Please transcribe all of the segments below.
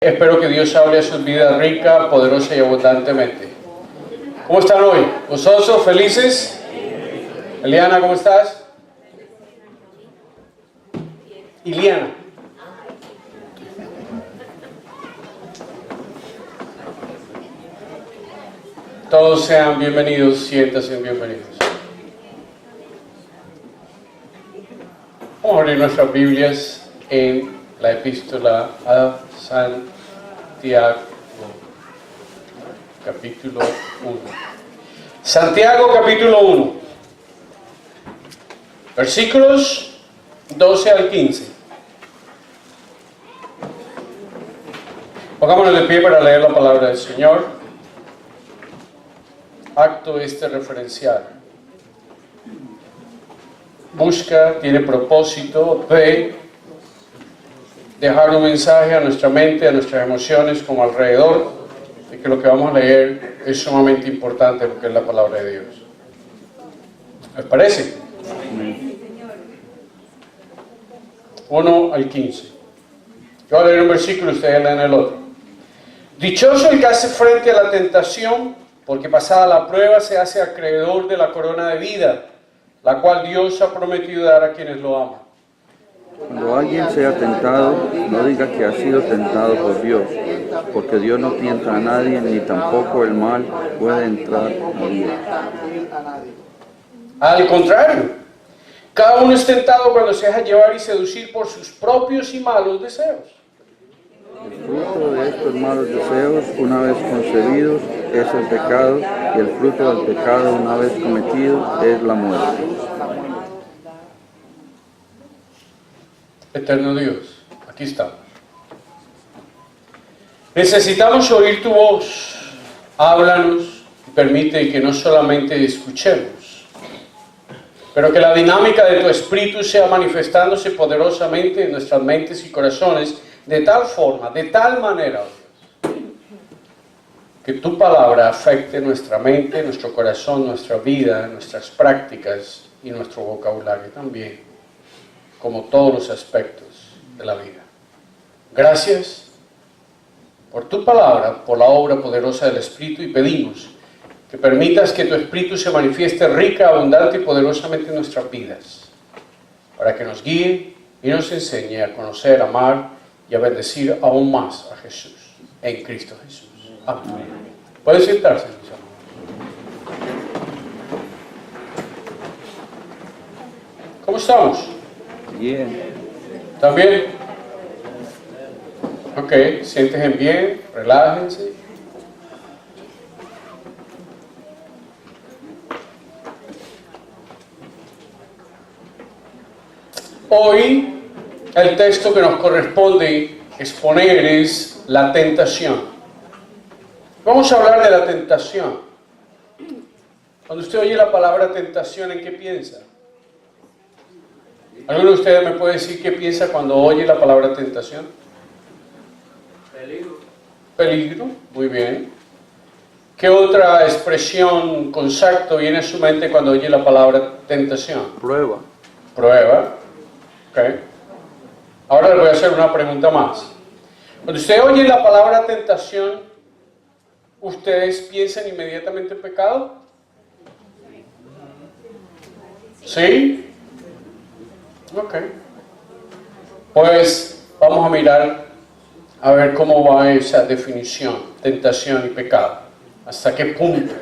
Espero que Dios hable a sus vidas rica, poderosa y abundantemente. ¿Cómo están hoy? ¿Gozosos? ¿Felices? Eliana, ¿cómo estás? Iliana. Todos sean bienvenidos, siéntanse bienvenidos. Vamos a abrir nuestras Biblias en la epístola a Santiago, capítulo 1. Santiago, capítulo 1, versículos 12 al 15. Pongámonos de pie para leer la palabra del Señor. Acto referencial. Busca, tiene propósito de dejar un mensaje a nuestra mente, a nuestras emociones, como alrededor de que lo que vamos a leer es sumamente importante porque es la palabra de Dios. ¿Les parece? 1 al 15. Yo voy a leer un versículo y ustedes leen el otro. Dichoso el que hace frente a la tentación, porque pasada la prueba se hace acreedor de la corona de vida, la cual Dios ha prometido dar a quienes lo aman. Cuando alguien sea tentado, no diga que ha sido tentado por Dios, porque Dios no tienta a nadie, ni tampoco el mal puede entrar a Dios. Al contrario, cada uno es tentado cuando se deja llevar y seducir por sus propios y malos deseos. El fruto de estos malos deseos, una vez concebidos, es el pecado, y el fruto del pecado, una vez cometido, es la muerte. Eterno Dios, aquí estamos. Necesitamos oír tu voz. Háblanos y permite que no solamente escuchemos, pero que la dinámica de tu Espíritu sea manifestándose poderosamente en nuestras mentes y corazones de tal forma, de tal manera, oh Dios, que tu palabra afecte nuestra mente, nuestro corazón, nuestra vida, nuestras prácticas y nuestro vocabulario también, como todos los aspectos de la vida. Gracias por tu palabra, por la obra poderosa del Espíritu, y pedimos que permitas que tu Espíritu se manifieste rica, abundante y poderosamente en nuestras vidas, para que nos guíe y nos enseñe a conocer, amar y a bendecir aún más a Jesús, en Cristo Jesús. Amén. Pueden sentarse, mis hermanos. ¿Cómo estamos? Bien. ¿Están bien? Ok, siéntense bien, relájense. Hoy el texto que nos corresponde exponer es la tentación. Vamos a hablar de la tentación. Cuando usted oye la palabra tentación, ¿en qué piensa? ¿Alguno de ustedes me puede decir qué piensa cuando oye la palabra tentación? Peligro. Peligro, muy bien. ¿Qué otra expresión, concepto viene a su mente cuando oye la palabra tentación? Prueba. Prueba. Ok. Ahora le voy a hacer una pregunta más. Cuando usted oye la palabra tentación, ¿ustedes piensan inmediatamente en pecado? ¿Sí? Ok. Pues vamos a mirar a ver cómo va esa definición, tentación y pecado. ¿Hasta qué punto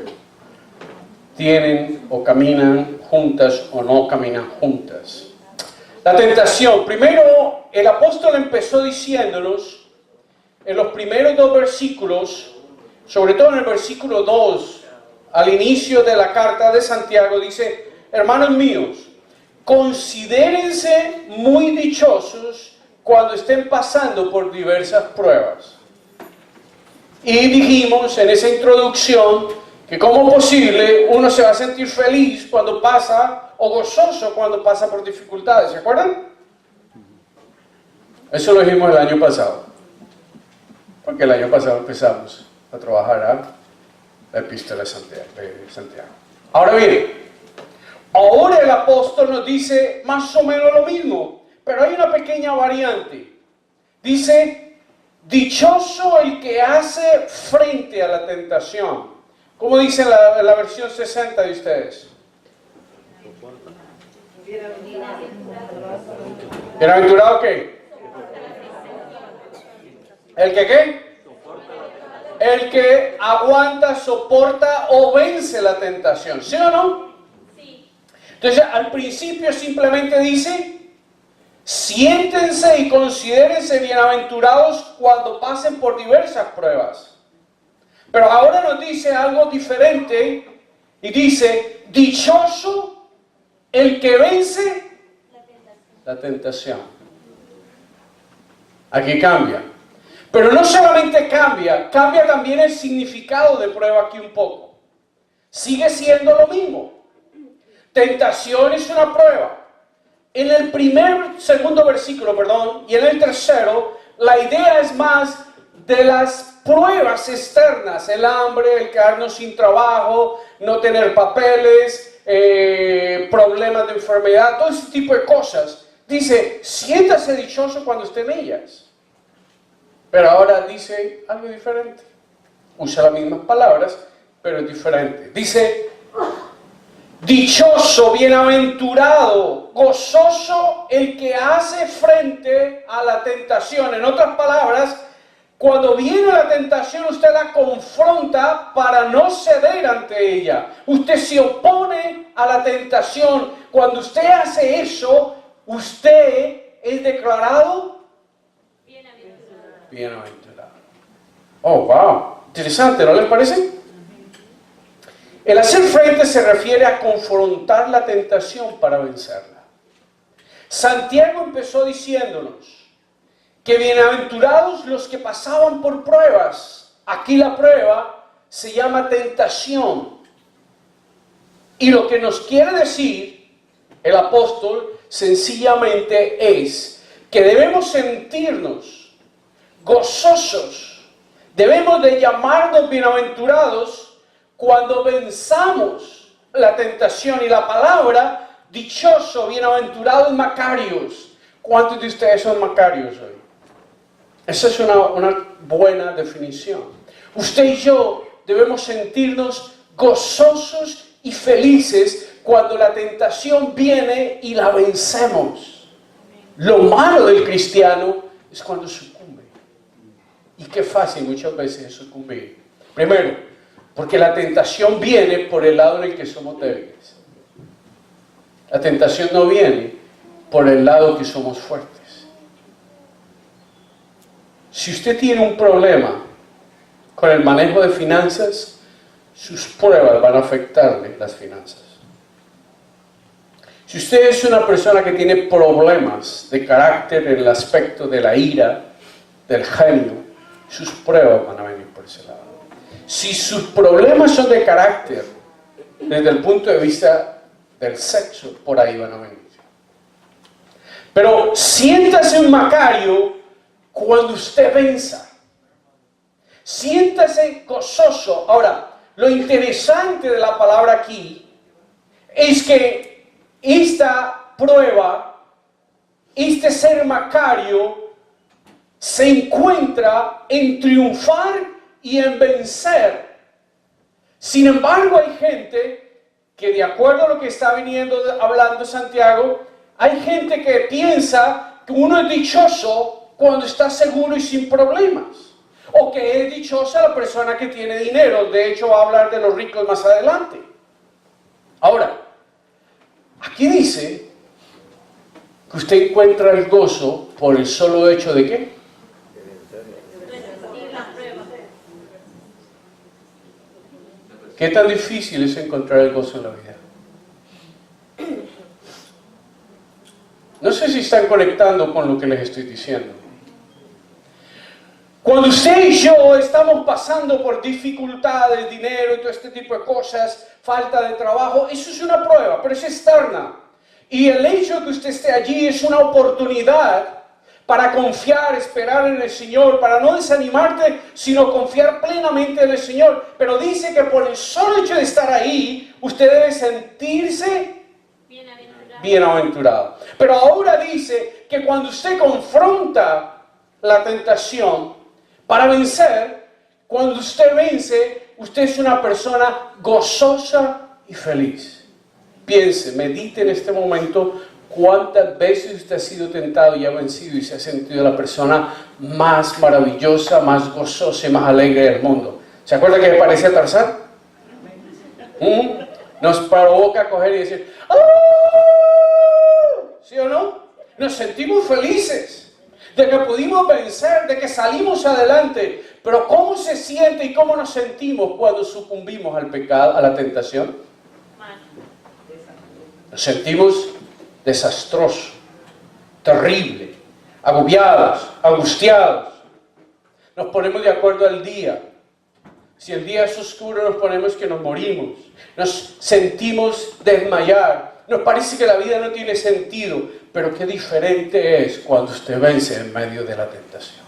tienen o caminan juntas o no caminan juntas? La tentación. Primero, el apóstol empezó diciéndonos en los primeros dos versículos, sobre todo en el versículo 2, al inicio de la carta de Santiago, dice: hermanos míos, considérense muy dichosos cuando estén pasando por diversas pruebas. Y dijimos en esa introducción que como posible uno se va a sentir feliz cuando pasa, o gozoso cuando pasa por dificultades. ¿Se acuerdan? Eso lo dijimos el año pasado, porque el año pasado empezamos a trabajar la epístola de Santiago. Ahora bien, ahora el apóstol nos dice más o menos lo mismo, pero hay una pequeña variante. Dice: dichoso el que hace frente a la tentación. ¿Cómo dice la versión 60 de ustedes? ¿Bienaventurado qué? ¿El que qué? El que aguanta, soporta o vence la tentación. ¿Sí o no? Sí. Entonces, al principio simplemente dice, siéntense y considérense bienaventurados cuando pasen por diversas pruebas. Pero ahora nos dice algo diferente y dice, dichoso el que vence la tentación. Aquí cambia. Pero no solamente cambia también el significado de prueba aquí un poco. Sigue siendo lo mismo. Tentación es una prueba. En el segundo versículo, y en el tercero, la idea es más de las pruebas externas, el hambre, el quedarnos sin trabajo, no tener papeles, problemas de enfermedad, todo ese tipo de cosas. Dice, siéntase dichoso cuando esté en ellas. Pero ahora dice algo diferente. Usa las mismas palabras, pero es diferente. Dice, dichoso, bienaventurado, gozoso el que hace frente a la tentación. En otras palabras, cuando viene la tentación, usted la confronta para no ceder ante ella. Usted se opone a la tentación. Cuando usted hace eso, usted es declarado bienaventurado. Oh, wow. Interesante, ¿no les parece? El hacer frente se refiere a confrontar la tentación para vencerla. Santiago empezó diciéndonos que bienaventurados los que pasaban por pruebas. Aquí la prueba se llama tentación. Y lo que nos quiere decir el apóstol sencillamente es que debemos sentirnos gozosos, debemos de llamarnos bienaventurados cuando venzamos la tentación. Y la palabra dichoso, bienaventurado es Macarios. ¿Cuántos de ustedes son Macarios hoy? Esa es una buena definición. Usted y yo debemos sentirnos gozosos y felices cuando la tentación viene y la vencemos. Lo malo del cristiano es cuando sucumbe. Y qué fácil muchas veces es sucumbir. Primero, porque la tentación viene por el lado en el que somos débiles. La tentación no viene por el lado que somos fuertes. Si usted tiene un problema con el manejo de finanzas, sus pruebas van a afectarle las finanzas. Si usted es una persona que tiene problemas de carácter en el aspecto de la ira, del genio, sus pruebas van a venir por ese lado. Si sus problemas son de carácter, desde el punto de vista del sexo, por ahí van a venir. Pero siéntase un Macario cuando usted venza. Siéntase gozoso. Ahora, lo interesante de la palabra aquí es que esta prueba, este ser Macario, se encuentra en triunfar y en vencer. Sin embargo, hay gente que, de acuerdo a lo que está hablando Santiago, hay gente que piensa que uno es dichoso cuando está seguro y sin problemas, o que es dichosa la persona que tiene dinero. De hecho, va a hablar de los ricos más adelante. Ahora, aquí dice que usted encuentra el gozo por el solo hecho de ¿qué? ¿Qué tan difícil es encontrar el gozo en la vida? No sé si están conectando con lo que les estoy diciendo. Cuando usted y yo estamos pasando por dificultades, dinero y todo este tipo de cosas, falta de trabajo, eso es una prueba, pero es externa. Y el hecho de que usted esté allí es una oportunidad para confiar, esperar en el Señor, para no desanimarte, sino confiar plenamente en el Señor. Pero dice que por el solo hecho de estar ahí, usted debe sentirse bienaventurado. Pero ahora dice que cuando usted confronta la tentación, Para vencer, cuando usted vence, usted es una persona gozosa y feliz. Piense, medite en este momento cuántas veces usted ha sido tentado y ha vencido y se ha sentido la persona más maravillosa, más gozosa y más alegre del mundo. ¿Se acuerda que parece a Tarzán? Nos provoca coger y decir, ¡ah! ¿Sí o no? Nos sentimos felices de que pudimos vencer, de que salimos adelante. Pero ¿cómo se siente y cómo nos sentimos cuando sucumbimos al pecado, a la tentación? Nos sentimos desastrosos, terrible, agobiados, angustiados. Nos ponemos de acuerdo al día. Si el día es oscuro, nos ponemos que nos morimos. Nos sentimos desmayar. Nos parece que la vida no tiene sentido. Pero qué diferente es cuando usted vence en medio de la tentación.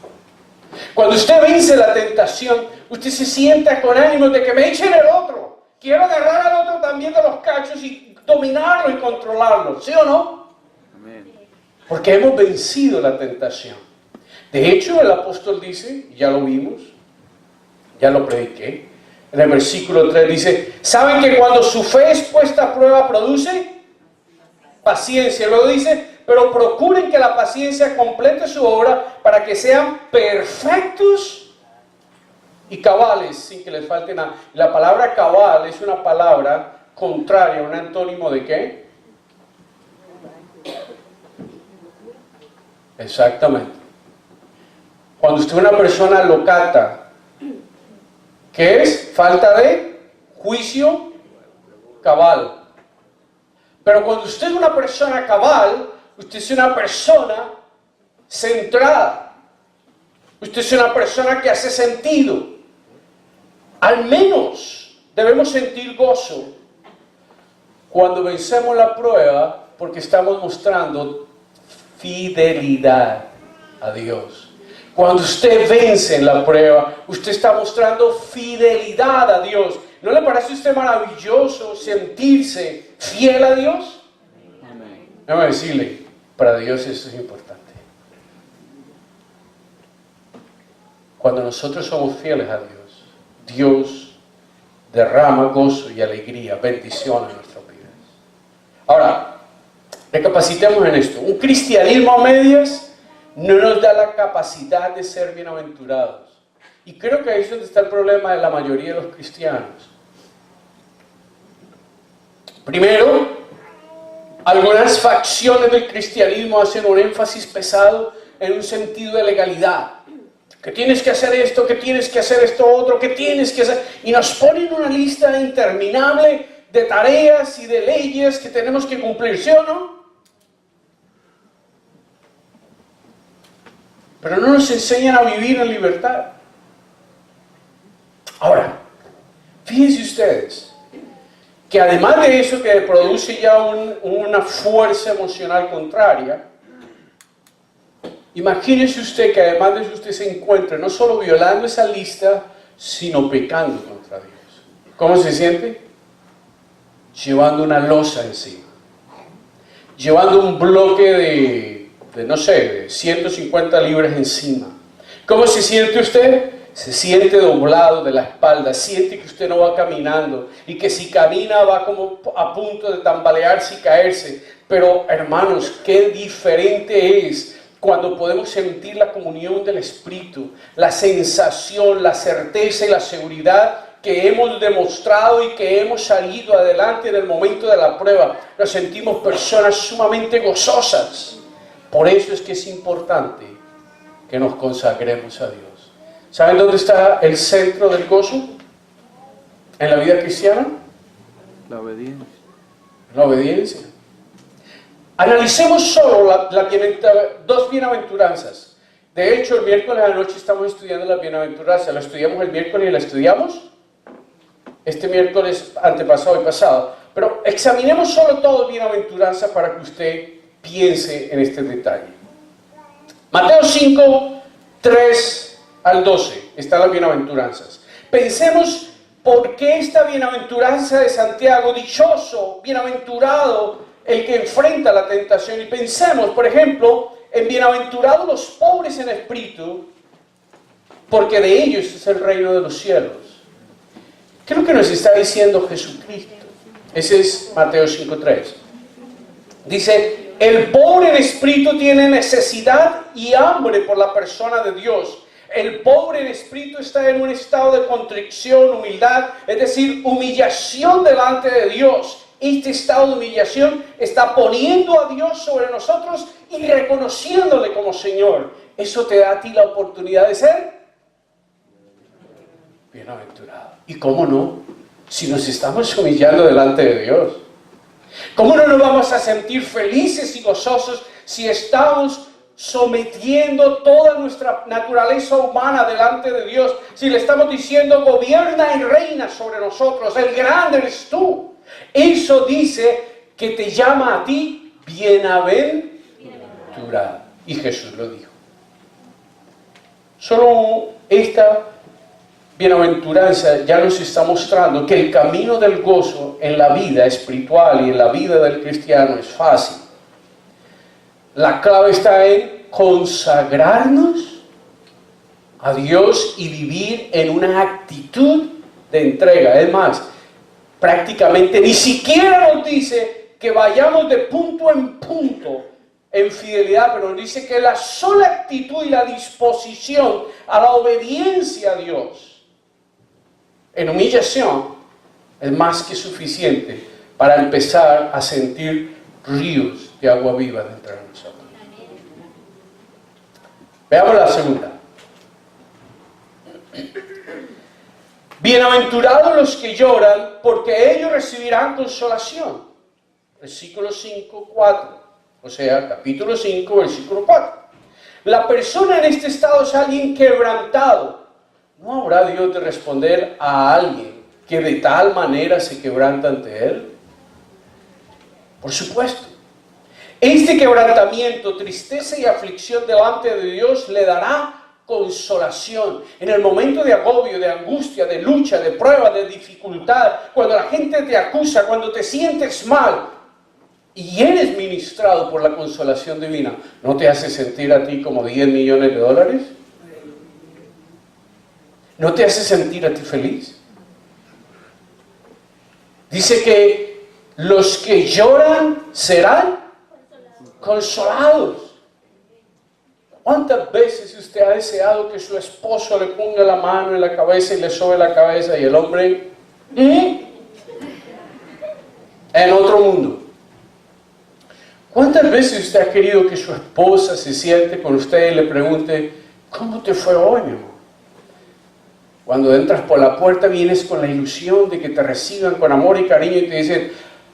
Cuando usted vence la tentación, usted se sienta con ánimo de que me echen el otro. Quiero agarrar al otro también de los cachos y dominarlo y controlarlo. ¿Sí o no? Amén. Porque hemos vencido la tentación. De hecho, el apóstol dice, ya lo vimos, ya lo prediqué, en el versículo 3 dice, ¿saben que cuando su fe es puesta a prueba produce paciencia? Luego dice, pero procuren que la paciencia complete su obra para que sean perfectos y cabales, sin que les falte nada. La palabra cabal es una palabra contraria, un antónimo de ¿qué? Exactamente. Cuando usted es una persona locata, ¿qué es? Falta de juicio cabal. Pero cuando usted es una persona cabal, usted es una persona centrada. Usted es una persona que hace sentido. Al menos debemos sentir gozo cuando vencemos la prueba porque estamos mostrando fidelidad a Dios. Cuando usted vence en la prueba, usted está mostrando fidelidad a Dios. ¿No le parece a usted maravilloso sentirse fiel a Dios? Amén. Déjame decirle, para Dios eso es importante. Cuando nosotros somos fieles a Dios, Dios derrama gozo y alegría, bendición en nuestras vidas. Ahora, recapacitemos en esto. Un cristianismo a medias no nos da la capacidad de ser bienaventurados. Y creo que ahí es donde está el problema de la mayoría de los cristianos. Primero, algunas facciones del cristianismo hacen un énfasis pesado en un sentido de legalidad. Que tienes que hacer esto, que tienes que hacer esto otro, que tienes que hacer... Y nos ponen una lista interminable de tareas y de leyes que tenemos que cumplir, ¿sí o no? Pero no nos enseñan a vivir en libertad. Ahora, fíjense ustedes que además de eso que produce ya una fuerza emocional contraria, imagínese usted que además de eso usted se encuentra no solo violando esa lista, sino pecando contra Dios. ¿Cómo se siente? Llevando una losa encima. Llevando un bloque de no sé, de 150 libras encima. ¿Cómo se siente usted? Se siente doblado de la espalda, siente que usted no va caminando y que si camina va como a punto de tambalearse y caerse. Pero hermanos, qué diferente es cuando podemos sentir la comunión del Espíritu, la sensación, la certeza y la seguridad que hemos demostrado y que hemos salido adelante en el momento de la prueba. Nos sentimos personas sumamente gozosas. Por eso es que es importante que nos consagremos a Dios. ¿Saben dónde está el centro del gozo en la vida cristiana? La obediencia. La obediencia. Analicemos solo dos bienaventuranzas. De hecho, el miércoles a la noche estamos estudiando las bienaventuranzas. La estudiamos el miércoles y la estudiamos este miércoles antepasado y pasado. Pero examinemos solo todo bienaventuranza para que usted piense en este detalle. Mateo 5, 3 al 12 están las bienaventuranzas. Pensemos por qué esta bienaventuranza de Santiago, dichoso, bienaventurado el que enfrenta la tentación. Y pensemos, por ejemplo, en bienaventurados los pobres en espíritu, porque de ellos es el reino de los cielos. ¿Qué es lo que nos está diciendo Jesucristo? Ese es Mateo 5:3. Dice, el pobre en espíritu tiene necesidad y hambre por la persona de Dios. El pobre en espíritu está en un estado de contrición, humildad, es decir, humillación delante de Dios. Este estado de humillación está poniendo a Dios sobre nosotros y reconociéndole como Señor. Eso te da a ti la oportunidad de ser bienaventurado. ¿Y cómo no? Si nos estamos humillando delante de Dios. ¿Cómo no nos vamos a sentir felices y gozosos si estamos sometiendo toda nuestra naturaleza humana delante de Dios? Si le estamos diciendo, gobierna y reina sobre nosotros, el grande eres tú. Eso dice que te llama a ti bienaventurado. Y Jesús lo dijo. Solo esta bienaventuranza ya nos está mostrando que el camino del gozo en la vida espiritual y en la vida del cristiano es fácil. La clave está en consagrarnos a Dios y vivir en una actitud de entrega. Es más, prácticamente ni siquiera nos dice que vayamos de punto en punto en fidelidad, pero nos dice que la sola actitud y la disposición a la obediencia a Dios en humillación es más que suficiente para empezar a sentir ríos de agua viva dentro de nosotros. Veamos la segunda. Bienaventurados los que lloran, porque ellos recibirán consolación. Versículo 5, 4. O sea, capítulo 5, versículo 4. La persona en este estado es alguien quebrantado. ¿No habrá Dios de responder a alguien que de tal manera se quebranta ante Él? Por supuesto. Este quebrantamiento, tristeza y aflicción delante de Dios le dará consolación. En el momento de agobio, de angustia, de lucha, de prueba, de dificultad, cuando la gente te acusa, cuando te sientes mal y eres ministrado por la consolación divina, ¿no te hace sentir a ti como 10 millones de dólares? ¿No te hace sentir a ti feliz? Dice que los que lloran serán consolados. ¿Cuántas veces usted ha deseado que su esposo le ponga la mano en la cabeza y le sobe la cabeza y el hombre en otro mundo? ¿Cuántas veces usted ha querido que su esposa se siente con usted y le pregunte, ¿cómo te fue hoy, mi amor? Cuando entras por la puerta vienes con la ilusión de que te reciban con amor y cariño y te dicen,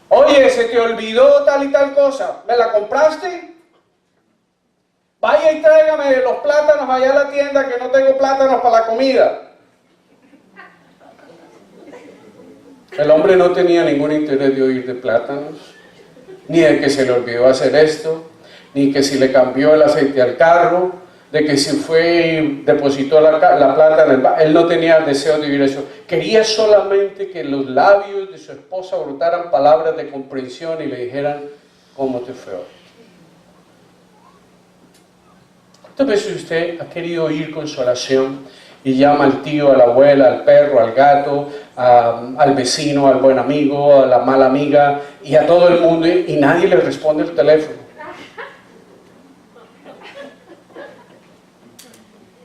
oye, se te olvidó tal y tal cosa, ¿me la compraste? Vaya y tráigame los plátanos allá a la tienda que no tengo plátanos para la comida. El hombre no tenía ningún interés de oír de plátanos, ni de que se le olvidó hacer esto, ni que si le cambió el aceite al carro, de que si fue y depositó la plata en el bar. Él no tenía deseo de vivir eso. Quería solamente que los labios de su esposa brotaran palabras de comprensión y le dijeran, ¿cómo te fue hoy? ¿Cuántas veces usted ha querido oír consolación y llama al tío, a la abuela, al perro, al gato, al vecino, al buen amigo, a la mala amiga y a todo el mundo y nadie le responde el teléfono?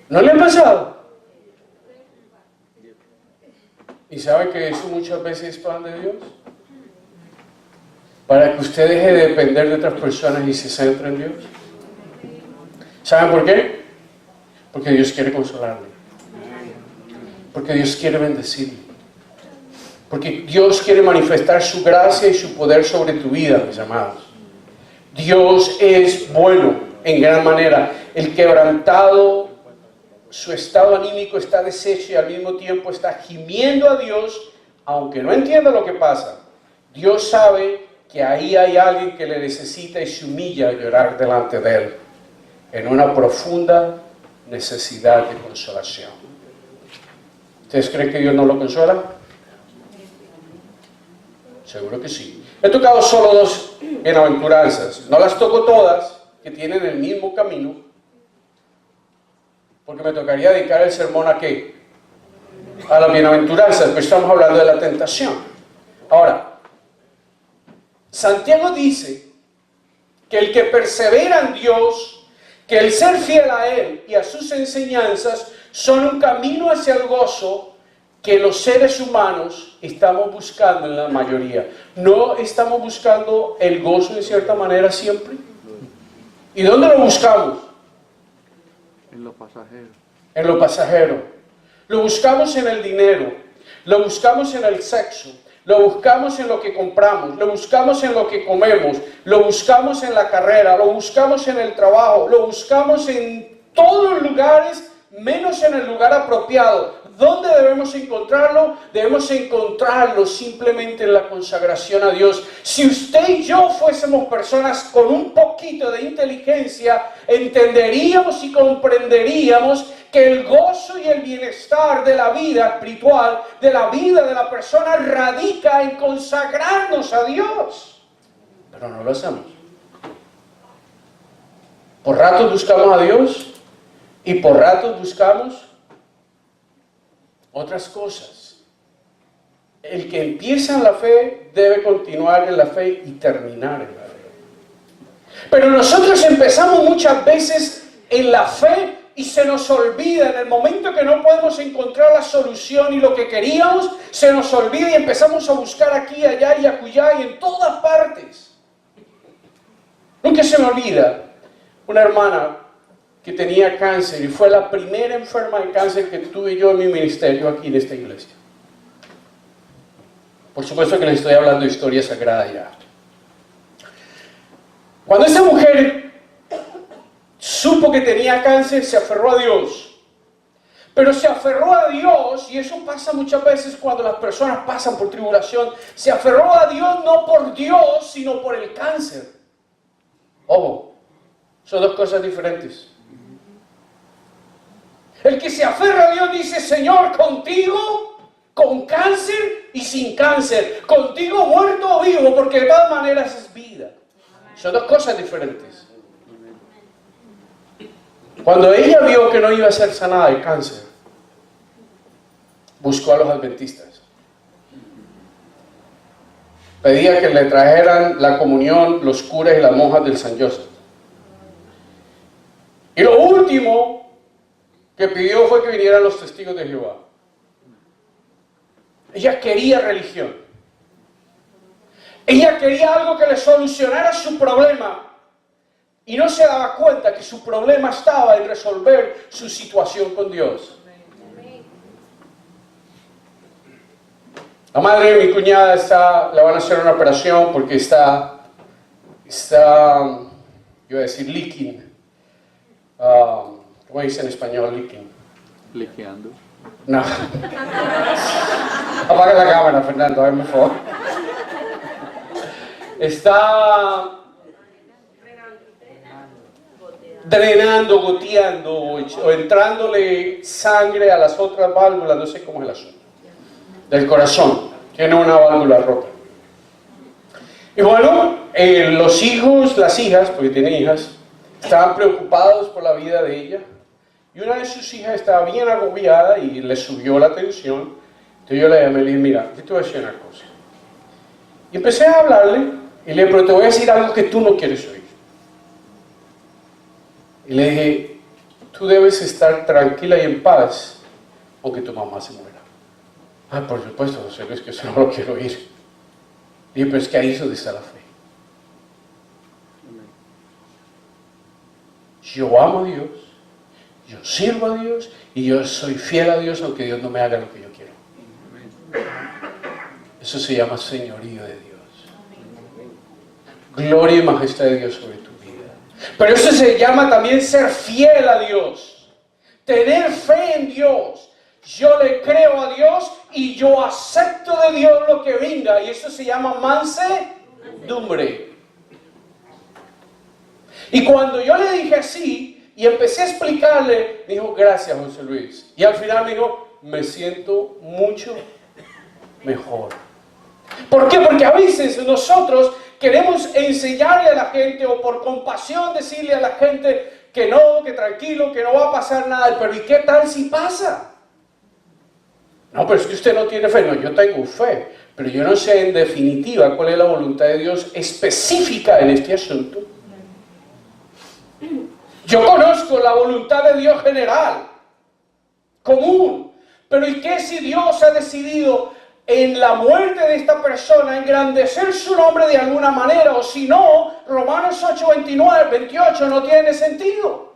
¿No le ha pasado? ¿Y sabe que eso muchas veces es plan de Dios? Para que usted deje de depender de otras personas y se centre en Dios. ¿Saben por qué? Porque Dios quiere consolarle. Porque Dios quiere bendecirle. Porque Dios quiere manifestar su gracia y su poder sobre tu vida, mis amados. Dios es bueno en gran manera. El quebrantado, su estado anímico está deshecho y al mismo tiempo está gimiendo a Dios, aunque no entienda lo que pasa. Dios sabe que ahí hay alguien que le necesita y se humilla a llorar delante de Él, en una profunda necesidad de consolación. ¿Ustedes creen que Dios no lo consuela? Seguro que sí. He tocado solo 2 bienaventuranzas. No las toco todas, que tienen el mismo camino, porque me tocaría dedicar el sermón ¿a qué? A las bienaventuranzas, pues estamos hablando de la tentación. Ahora, Santiago dice que el que persevera en Dios, que el ser fiel a Él y a sus enseñanzas son un camino hacia el gozo que los seres humanos estamos buscando en la mayoría. ¿No estamos buscando el gozo de cierta manera siempre? ¿Y dónde lo buscamos? En lo pasajero. En lo pasajero. Lo buscamos en el dinero, lo buscamos en el sexo, lo buscamos en lo que compramos, lo buscamos en lo que comemos, lo buscamos en la carrera, lo buscamos en el trabajo, lo buscamos en todos los lugares menos en el lugar apropiado. ¿Dónde debemos encontrarlo? Debemos encontrarlo simplemente en la consagración a Dios. Si usted y yo fuésemos personas con un poquito de inteligencia, entenderíamos y comprenderíamos que el gozo y el bienestar de la vida espiritual, de la vida de la persona, radica en consagrarnos a Dios. Pero no lo hacemos. Por ratos buscamos a Dios y por ratos buscamos otras cosas. El que empieza en la fe debe continuar en la fe y terminar en la fe. Pero nosotros empezamos muchas veces en la fe y se nos olvida, en el momento que no podemos encontrar la solución y lo que queríamos, se nos olvida y empezamos a buscar aquí, allá y acullá y en todas partes. Nunca se me olvida una hermana que tenía cáncer y fue la primera enferma de cáncer que tuve yo en mi ministerio aquí en esta iglesia. Por supuesto que les estoy hablando de historia sagrada ya. Cuando esta mujer supo que tenía cáncer, se aferró a Dios. Pero se aferró a Dios, y eso pasa muchas veces cuando las personas pasan por tribulación, se aferró a Dios no por Dios, sino por el cáncer. Ojo, son dos cosas diferentes. El que se aferra a Dios dice, Señor, contigo, con cáncer y sin cáncer, contigo muerto o vivo, porque de todas maneras es vida. Son dos cosas diferentes. Cuando ella vio que no iba a ser sanada de cáncer, buscó a los adventistas. Pedía que le trajeran la comunión los curas y las monjas del San Joseph. Y lo último que pidió fue que vinieran los testigos de Jehová. Ella quería religión. Ella quería algo que le solucionara su problema. Y no se daba cuenta que su problema estaba en resolver su situación con Dios. La madre de mi cuñada le van a hacer una operación porque está, yo iba a decir leaking. ¿Cómo dice en español leaking? Liqueando. No. Apaga la cámara, Fernando, a ver, por favor. Está drenando, goteando o entrándole sangre a las otras válvulas, no sé cómo es el asunto, del corazón. Tiene una válvula rota. Y bueno, los hijos, las hijas, porque tiene hijas, estaban preocupados por la vida de ella. Y una de sus hijas estaba bien agobiada y le subió la tensión. Entonces yo le llamé y le dije, mira, yo te voy a decir una cosa. Y empecé a hablarle y le dije, pero te voy a decir algo que tú no quieres oír. Y le dije, tú debes estar tranquila y en paz, aunque tu mamá se muera. Ah, por supuesto, José Luis, que eso no lo quiero oír. Y dije, pero es que ahí es donde está la fe. Yo amo a Dios, yo sirvo a Dios y yo soy fiel a Dios aunque Dios no me haga lo que yo quiero. Eso se llama señorío de Dios. Gloria y majestad de Dios sobre tu vida. Pero eso se llama también ser fiel a Dios. Tener fe en Dios. Yo le creo a Dios y yo acepto de Dios lo que venga. Y eso se llama mansedumbre. Y cuando yo le dije así y empecé a explicarle, me dijo, gracias José Luis. Y al final me dijo, me siento mucho mejor. ¿Por qué? Porque a veces nosotros queremos enseñarle a la gente o por compasión decirle a la gente que no, que tranquilo, que no va a pasar nada. Pero ¿y qué tal si pasa? No, pero es que usted no tiene fe. No, yo tengo fe, pero yo no sé en definitiva cuál es la voluntad de Dios específica en este asunto. Yo conozco la voluntad de Dios general, común, pero ¿y qué si Dios ha decidido en la muerte de esta persona engrandecer su nombre de alguna manera? O si no, Romanos 8:28 no tiene sentido.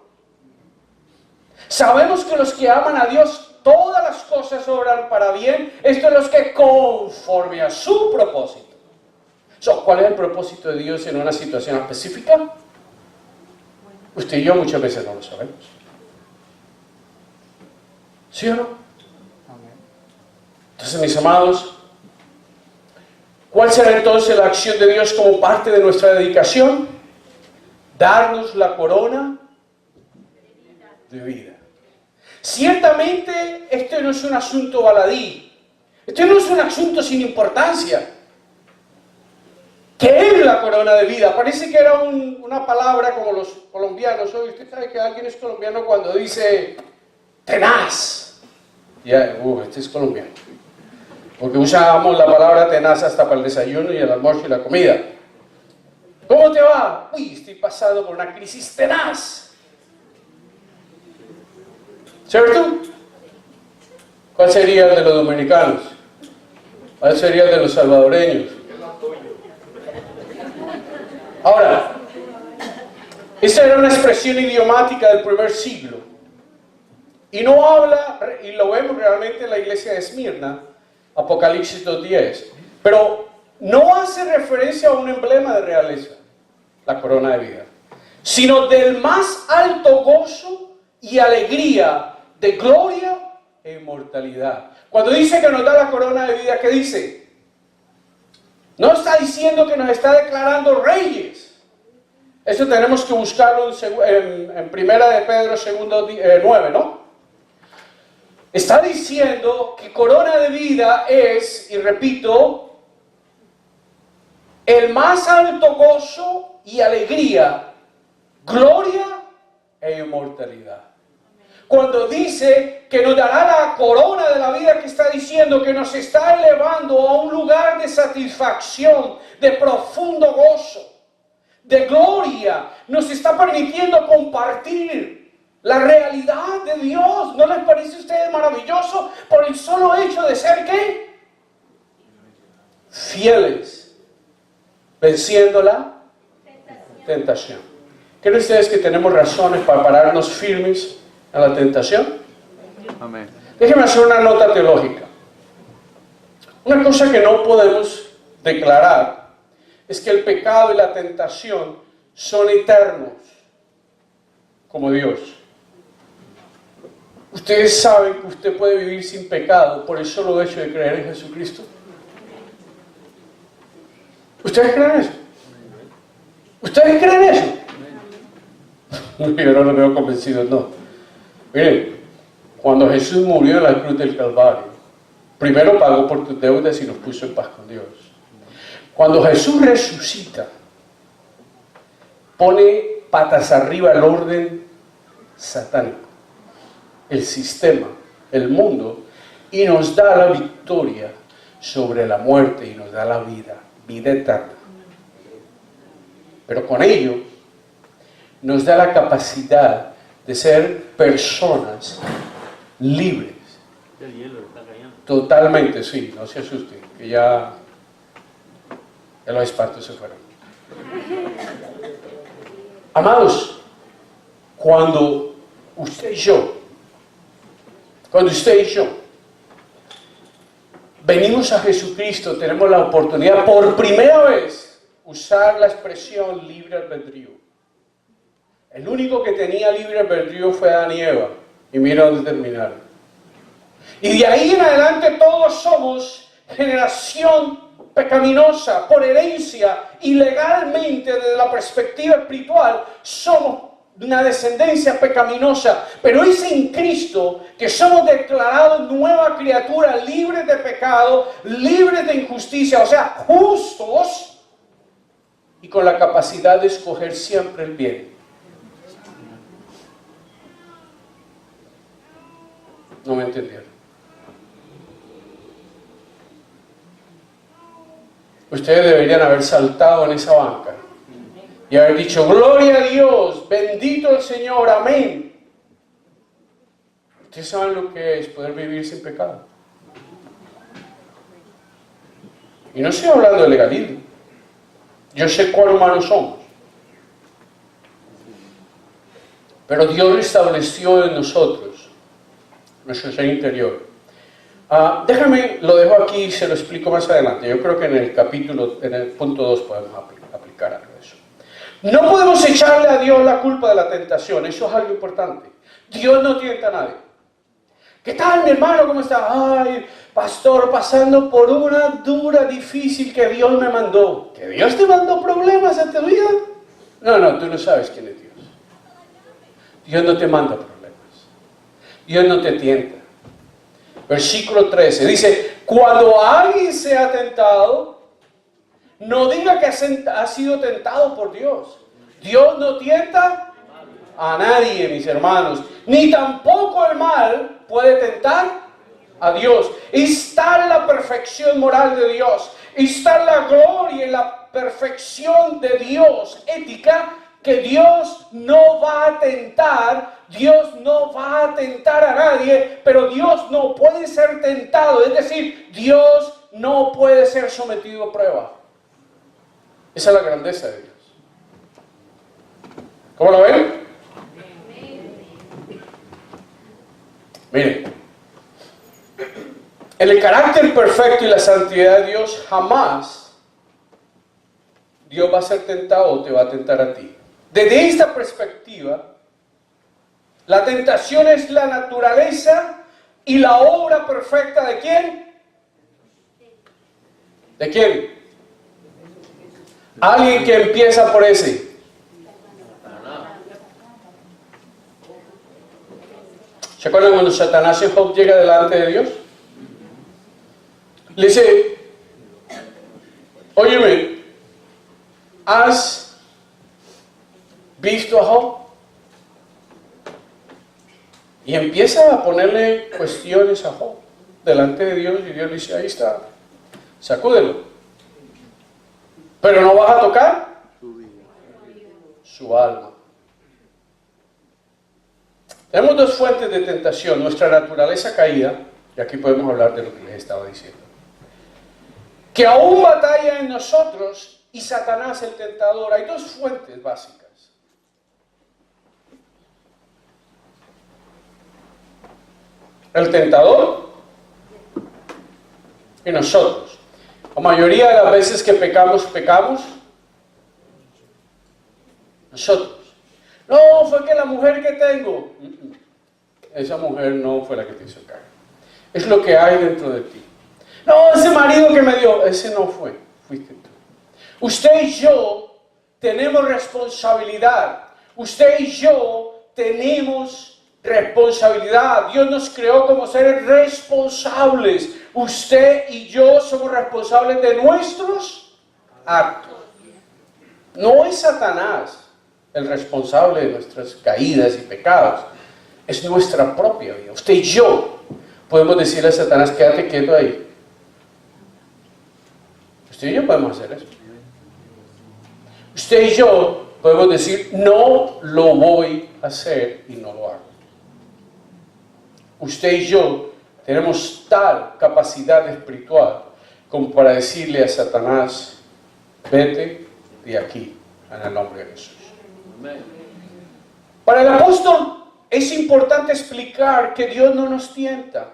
Sabemos que los que aman a Dios, todas las cosas obran para bien. Esto es los que conforme a su propósito. ¿Cuál es el propósito de Dios en una situación específica? Usted y yo muchas veces no lo sabemos. ¿Sí o no? Entonces, mis amados, ¿cuál será entonces la acción de Dios como parte de nuestra dedicación? Darnos la corona de vida. Ciertamente, este no es un asunto baladí. Este no es un asunto sin importancia. ¿Qué es la corona de vida? Parece que era una palabra como los colombianos. Hoy usted sabe que alguien es colombiano cuando dice tenaz. Ya, este es colombiano. Porque usábamos la palabra tenaz hasta para el desayuno y el almuerzo y la comida. ¿Cómo te va? Uy, estoy pasando por una crisis tenaz. ¿Cierto? ¿Cuál sería el de los dominicanos? ¿Cuál sería el de los salvadoreños? Ahora, esa era una expresión idiomática del primer siglo. Y no habla, y lo vemos realmente en la iglesia de Esmirna, Apocalipsis 2:10. Pero no hace referencia a un emblema de realeza, la corona de vida, sino del más alto gozo y alegría de gloria e inmortalidad. Cuando dice que nos da la corona de vida, ¿qué dice? No está diciendo que nos está declarando reyes. Eso tenemos que buscarlo en Primera de Pedro 2:9, ¿no? Está diciendo que corona de vida es, y repito, el más alto gozo y alegría, gloria e inmortalidad. Cuando dice que nos dará la corona de la vida, que está diciendo que nos está elevando a un lugar de satisfacción, de profundo gozo, de gloria, nos está permitiendo compartir la realidad de Dios. ¿No les parece a ustedes maravilloso? Por el solo hecho de ser, ¿qué? Fieles, venciendo la tentación. ¿Creen ustedes que tenemos razones para pararnos firmes a la tentación? Amén. Déjenme hacer una nota teológica. Una cosa que no podemos declarar es que el pecado y la tentación son eternos, como Dios. ¿Ustedes saben que usted puede vivir sin pecado por el solo hecho de creer en Jesucristo? ¿Ustedes creen eso? ¿Ustedes creen eso? Yo no lo veo convencido, no. Miren, cuando Jesús murió en la cruz del Calvario, primero pagó por tus deudas y nos puso en paz con Dios. Cuando Jesús resucita, pone patas arriba el orden satánico, el sistema, el mundo, y nos da la victoria sobre la muerte y nos da la vida eterna. Pero con ello nos da la capacidad de ser personas libres. El hielo está cayendo. Totalmente, sí, no se asusten, que ya los espantos se fueron. Amados, cuando usted y yo venimos a Jesucristo, tenemos la oportunidad por primera vez usar la expresión libre albedrío. El único que tenía libre albedrío fue Adán y Eva, y mira dónde terminaron. Y de ahí en adelante todos somos generación pecaminosa, por herencia, y legalmente desde la perspectiva espiritual somos una descendencia pecaminosa, pero es en Cristo que somos declarados nueva criatura, libres de pecado, libres de injusticia, o sea, justos y con la capacidad de escoger siempre el bien. ustedes deberían haber saltado en esa banca y haber dicho, gloria a Dios, bendito el Señor, amén. Ustedes saben lo que es poder vivir sin pecado. Y no estoy hablando de legalismo. Yo sé cuán humanos somos. Pero Dios restableció en nosotros nuestro ser interior. Déjame, lo dejo aquí y se lo explico más adelante. Yo creo que en el capítulo, en el punto 2 podemos aplicar algo de eso. No podemos echarle a Dios la culpa de la tentación. Eso es algo importante. Dios no tienta a nadie. ¿Qué tal, mi hermano? ¿Cómo está? Ay, pastor, pasando por una dura, difícil que Dios me mandó. ¿Que Dios te mandó problemas a tu vida? No, tú no sabes quién es Dios. Dios no te manda problemas. Dios no te tienta. Versículo 13 dice, cuando alguien sea tentado, no diga que ha sido tentado por Dios. Dios no tienta a nadie, mis hermanos, ni tampoco el mal puede tentar a Dios. Está la perfección moral de Dios, está la gloria y la perfección de Dios ética, que Dios no va a tentar, Dios no va a tentar a nadie, pero Dios no puede ser tentado, es decir, Dios no puede ser sometido a prueba. Esa es la grandeza de Dios. ¿Cómo lo ven? Miren, en el carácter perfecto y la santidad de Dios, jamás Dios va a ser tentado o te va a tentar a ti. Desde esta perspectiva, la tentación es la naturaleza y la obra perfecta ¿de quién? ¿De quién? Alguien que empieza por ese. ¿Se acuerdan cuando Satanás en Job llega delante de Dios? Le dice, óyeme, ¿has visto a Job? Y empieza a ponerle cuestiones a Job delante de Dios y Dios le dice, ahí está, sacúdelo. Pero no vas a tocar su alma. Tenemos dos fuentes de tentación, nuestra naturaleza caída, y aquí podemos hablar de lo que les estaba diciendo, que aún batalla en nosotros, y Satanás el tentador. Hay dos fuentes básicas. El tentador y nosotros. La mayoría de las veces que pecamos nosotros. No, fue que la mujer que tengo. Esa mujer no fue la que te hizo caer. Es lo que hay dentro de ti. No, ese marido que me dio, ese no fue. Fuiste tú. Usted y yo tenemos responsabilidad. Usted y yo tenemos responsabilidad. Dios nos creó como seres responsables. Usted y yo somos responsables de nuestros actos. No es Satanás el responsable de nuestras caídas y pecados. Es nuestra propia vida. Usted y yo podemos decirle a Satanás, quédate quieto ahí. Usted y yo podemos hacer eso. Usted y yo podemos decir, no lo voy a hacer y no lo hago. Usted y yo tenemos tal capacidad espiritual como para decirle a Satanás, vete de aquí, en el nombre de Jesús. Para el apóstol es importante explicar que Dios no nos tienta.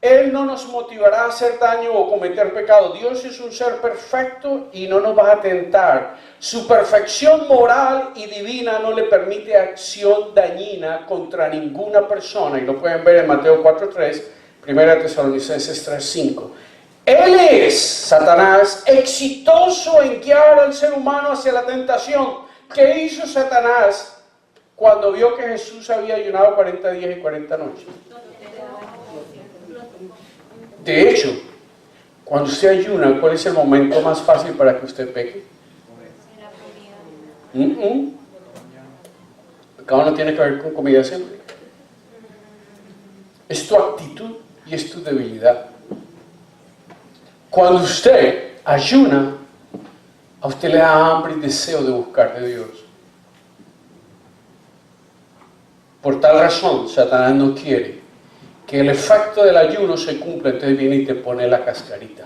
Él no nos motivará a hacer daño o cometer pecado. Dios es un ser perfecto y no nos va a tentar. Su perfección moral y divina no le permite acción dañina contra ninguna persona. Y lo pueden ver en Mateo 4:3, 1 Tesalonicenses 3:5. Él es, Satanás, exitoso en guiar al ser humano hacia la tentación. ¿Qué hizo Satanás cuando vio que Jesús había ayunado 40 días y 40 noches? De hecho, cuando usted ayuna, ¿cuál es el momento más fácil para que usted peque? Pecado no tiene que ver con comida siempre. Es tu actitud y es tu debilidad. Cuando usted ayuna, a usted le da hambre y deseo de buscar de Dios. Por tal razón, Satanás no quiere que el efecto del ayuno se cumpla, entonces viene y te pone la cascarita.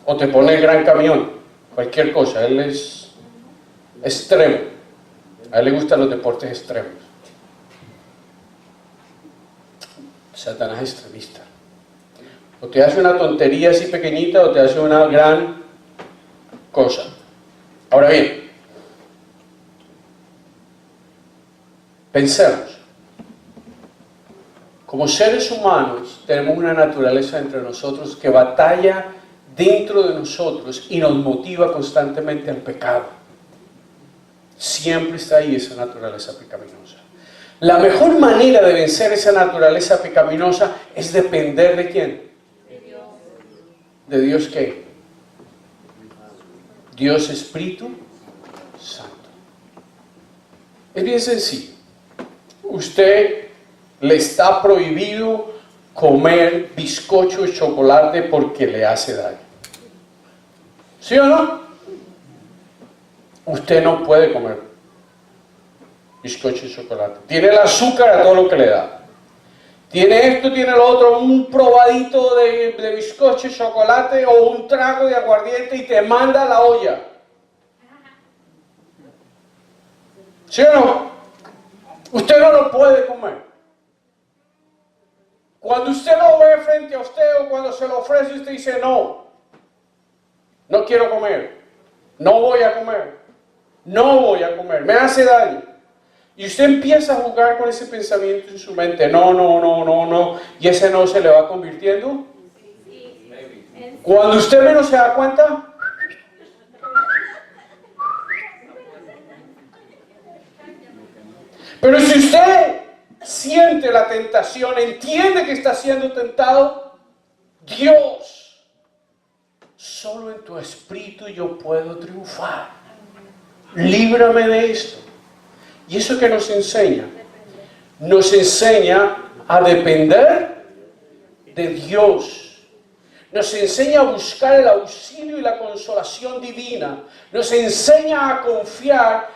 O te pone el gran camión, cualquier cosa. Él es extremo. A él le gustan los deportes extremos. Satanás es extremista. O te hace una tontería así pequeñita o te hace una gran cosa. Ahora bien, pensemos. Como seres humanos tenemos una naturaleza entre nosotros que batalla dentro de nosotros y nos motiva constantemente al pecado. Siempre está ahí esa naturaleza pecaminosa. La mejor manera de vencer esa naturaleza pecaminosa es depender ¿de quién? De Dios. ¿De Dios qué? Dios Espíritu Santo. Es bien sencillo. Usted le está prohibido comer bizcocho y chocolate porque le hace daño. ¿Sí o no? Usted no puede comer bizcocho y chocolate. Tiene el azúcar a todo lo que le da. Tiene esto, tiene lo otro, un probadito de bizcocho y chocolate o un trago de aguardiente y te manda a la olla. ¿Sí o no? Usted no lo puede comer. Cuando usted lo ve frente a usted o cuando se lo ofrece, usted dice no. No quiero comer. No voy a comer. No voy a comer. Me hace daño. Y usted empieza a jugar con ese pensamiento en su mente. No, no, no, no, no. Y ese no se le va convirtiendo. Cuando usted menos se da cuenta, pero si usted siente la tentación, entiende que está siendo tentado, Dios, solo en tu espíritu yo puedo triunfar. Líbrame de esto. ¿Y eso que nos enseña? Nos enseña a depender de Dios. Nos enseña a buscar el auxilio y la consolación divina. Nos enseña a confiar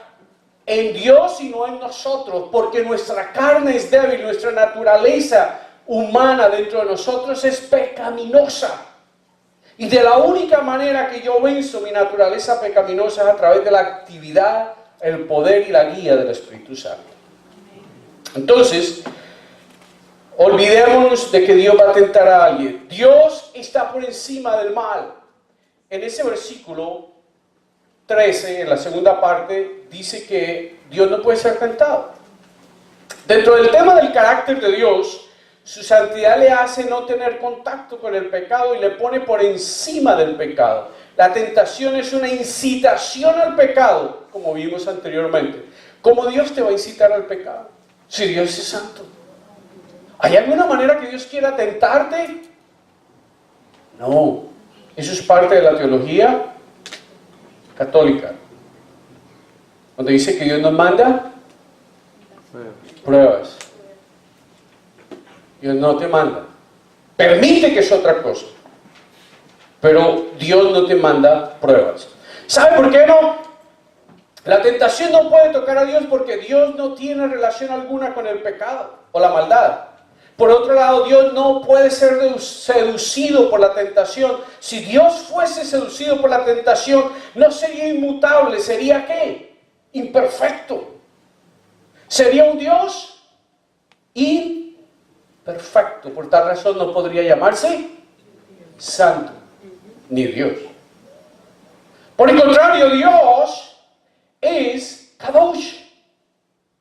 en Dios y no en nosotros, porque nuestra carne es débil, nuestra naturaleza humana dentro de nosotros es pecaminosa. Y de la única manera que yo venzo mi naturaleza pecaminosa es a través de la actividad, el poder y la guía del Espíritu Santo. Entonces, olvidémonos de que Dios va a tentar a alguien. Dios está por encima del mal. En ese versículo 13, en la segunda parte, dice que Dios no puede ser tentado. Dentro del tema del carácter de Dios, su santidad le hace no tener contacto con el pecado y le pone por encima del pecado. La tentación es una incitación al pecado, como vimos anteriormente. ¿Cómo Dios te va a incitar al pecado? Si Dios es santo. ¿Hay alguna manera que Dios quiera tentarte? No. Eso es parte de la teología católica, donde dice que Dios nos manda pruebas. Dios no te manda. Permite que es otra cosa. Pero Dios no te manda pruebas. ¿Sabe por qué no? La tentación no puede tocar a Dios porque Dios no tiene relación alguna con el pecado o la maldad. Por otro lado, Dios no puede ser seducido por la tentación. Si Dios fuese seducido por la tentación, no sería inmutable. ¿Sería qué? Imperfecto. Sería un Dios imperfecto. Por tal razón no podría llamarse santo, ni Dios. Por el contrario, Dios es Kadosh.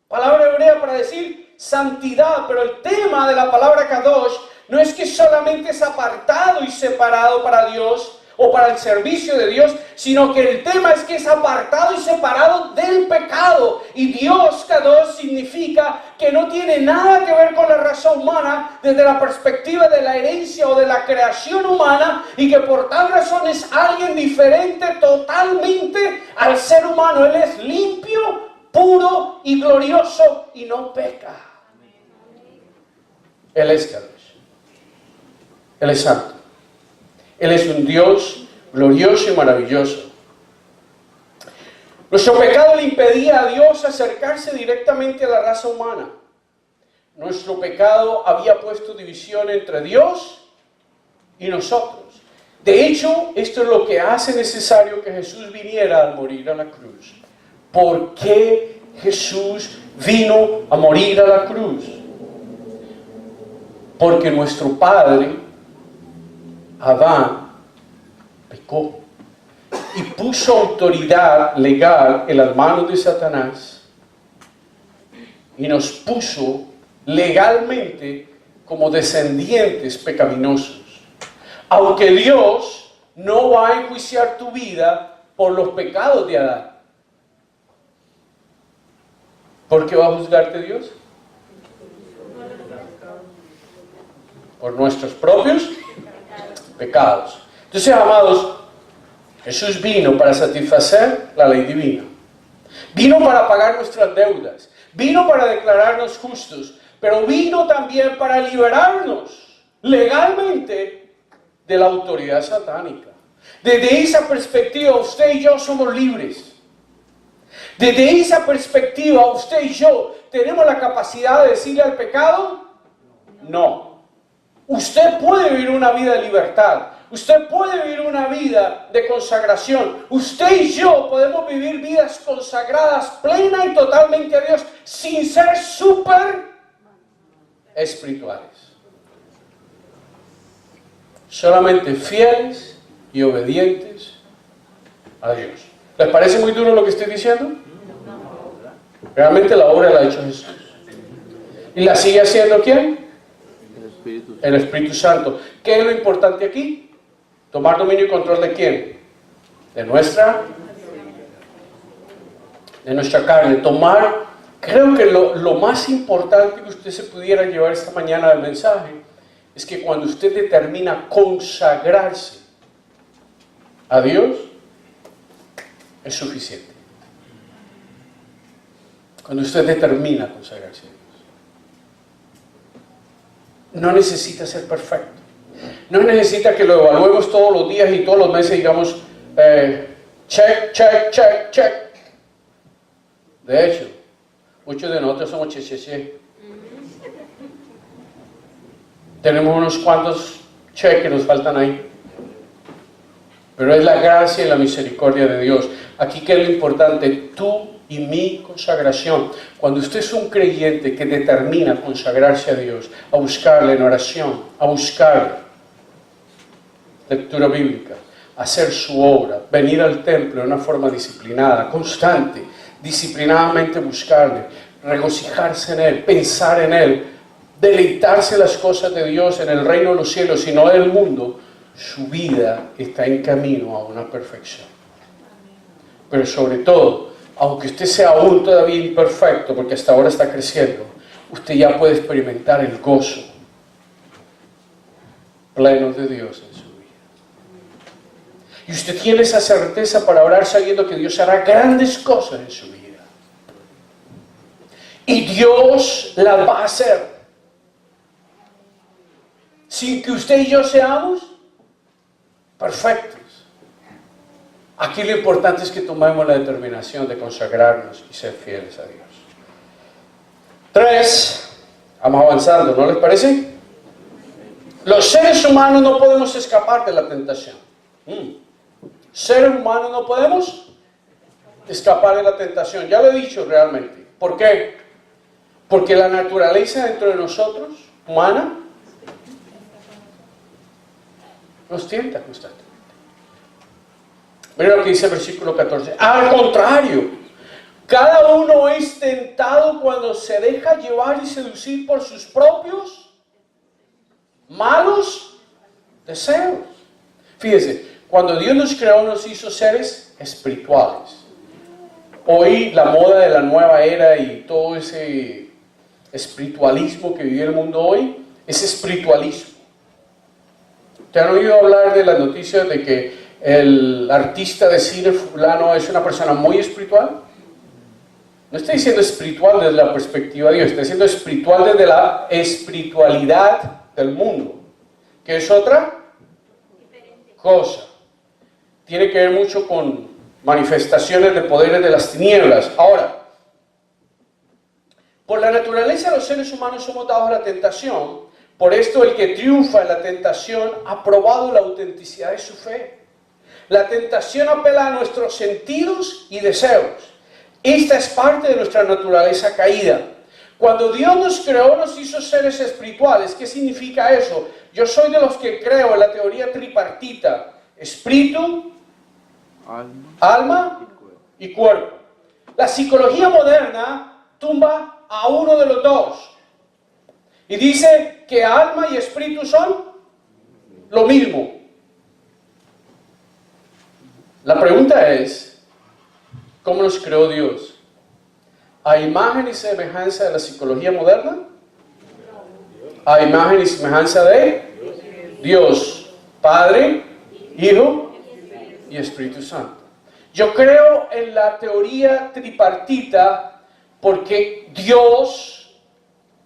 Palabra hebrea para decir santidad, pero el tema de la palabra Kadosh no es que solamente es apartado y separado para Dios o para el servicio de Dios, sino que el tema es que es apartado y separado del pecado. Y Dios Kadosh significa que no tiene nada que ver con la raza humana desde la perspectiva de la herencia o de la creación humana, y que por tal razón es alguien diferente totalmente al ser humano. Él es limpio, puro y glorioso y no peca. Él es Kadosh. Él es santo. Él es un Dios glorioso y maravilloso. Nuestro pecado le impedía a Dios acercarse directamente a la raza humana. Nuestro pecado había puesto división entre Dios y nosotros. De hecho, esto es lo que hace necesario que Jesús viniera al morir a la cruz. ¿Por qué Jesús vino a morir a la cruz? Porque nuestro padre, Adán, pecó y puso autoridad legal en las manos de Satanás y nos puso legalmente como descendientes pecaminosos. Aunque Dios no va a enjuiciar tu vida por los pecados de Adán. ¿Por qué va a juzgarte Dios? Por nuestros propios pecados. Entonces, amados, Jesús vino para satisfacer la ley divina. Vino para pagar nuestras deudas. Vino para declararnos justos. Pero vino también para liberarnos legalmente de la autoridad satánica. Desde esa perspectiva, usted y yo somos libres. Desde esa perspectiva, usted y yo tenemos la capacidad de decirle al pecado, no. Usted puede vivir una vida de libertad. Usted puede vivir una vida de consagración. Usted y yo podemos vivir vidas consagradas plena y totalmente a Dios sin ser súper espirituales. Solamente fieles y obedientes a Dios. ¿Les parece muy duro lo que estoy diciendo? Realmente la obra la ha hecho Jesús. ¿Y la sigue haciendo quién? El Espíritu Santo. ¿Qué es lo importante aquí? Tomar dominio y control de quién? De nuestra carne. Creo que lo más importante que usted se pudiera llevar esta mañana del mensaje es que cuando usted determina consagrarse a Dios, es suficiente. Cuando usted determina consagrarse a Dios. No necesita ser perfecto. No necesita que lo evaluemos todos los días y todos los meses, digamos, check, check, check, check. De hecho, muchos de nosotros somos che. Tenemos unos cuantos cheques que nos faltan ahí. Pero es la gracia y la misericordia de Dios. Aquí que es lo importante, tú y mi consagración. Cuando usted es un creyente que determina consagrarse a Dios, a buscarle en oración, a buscarle lectura bíblica, hacer su obra, venir al templo de una forma disciplinada, constante, disciplinadamente buscarle, regocijarse en Él, pensar en Él, deleitarse en las cosas de Dios, en el reino de los cielos y no del mundo, su vida está en camino a una perfección. Pero sobre todo, aunque usted sea aún todavía imperfecto, porque hasta ahora está creciendo, usted ya puede experimentar el gozo pleno de Dios en su vida. Y usted tiene esa certeza para orar sabiendo que Dios hará grandes cosas en su vida. Y Dios las va a hacer. Sin que usted y yo seamos perfectos. Aquí lo importante es que tomemos la determinación de consagrarnos y ser fieles a Dios. 3, vamos avanzando, ¿no les parece? Los seres humanos no podemos escapar de la tentación. Seres humanos no podemos escapar de la tentación. Ya lo he dicho realmente. ¿Por qué? Porque la naturaleza dentro de nosotros, humana, nos tienta constantemente. Mira lo que dice el versículo 14. Al contrario, cada uno es tentado cuando se deja llevar y seducir por sus propios malos deseos. Fíjese, cuando Dios nos creó, nos hizo seres espirituales. Hoy la moda de la nueva era y todo ese espiritualismo que vive el mundo hoy es espiritualismo. ¿Te han oído hablar de las noticias de que el artista de cine fulano es una persona muy espiritual? No estoy diciendo espiritual desde la perspectiva de Dios, estoy diciendo espiritual desde la espiritualidad del mundo, que es otra cosa. Tiene que ver mucho con manifestaciones de poderes de las tinieblas. Ahora, por la naturaleza los seres humanos somos dados a la tentación. Por esto el que triunfa en la tentación ha probado la autenticidad de su fe. La tentación apela a nuestros sentidos y deseos. Esta es parte de nuestra naturaleza caída. Cuando Dios nos creó, nos hizo seres espirituales. ¿Qué significa eso? Yo soy de los que creo en la teoría tripartita: espíritu, alma y cuerpo. La psicología moderna tumba a uno de los dos y dice que alma y espíritu son lo mismo. La pregunta es, ¿cómo nos creó Dios? ¿A imagen y semejanza de la psicología moderna? ¿A imagen y semejanza de Dios, Padre, Hijo y Espíritu Santo? Yo creo en la teoría tripartita porque Dios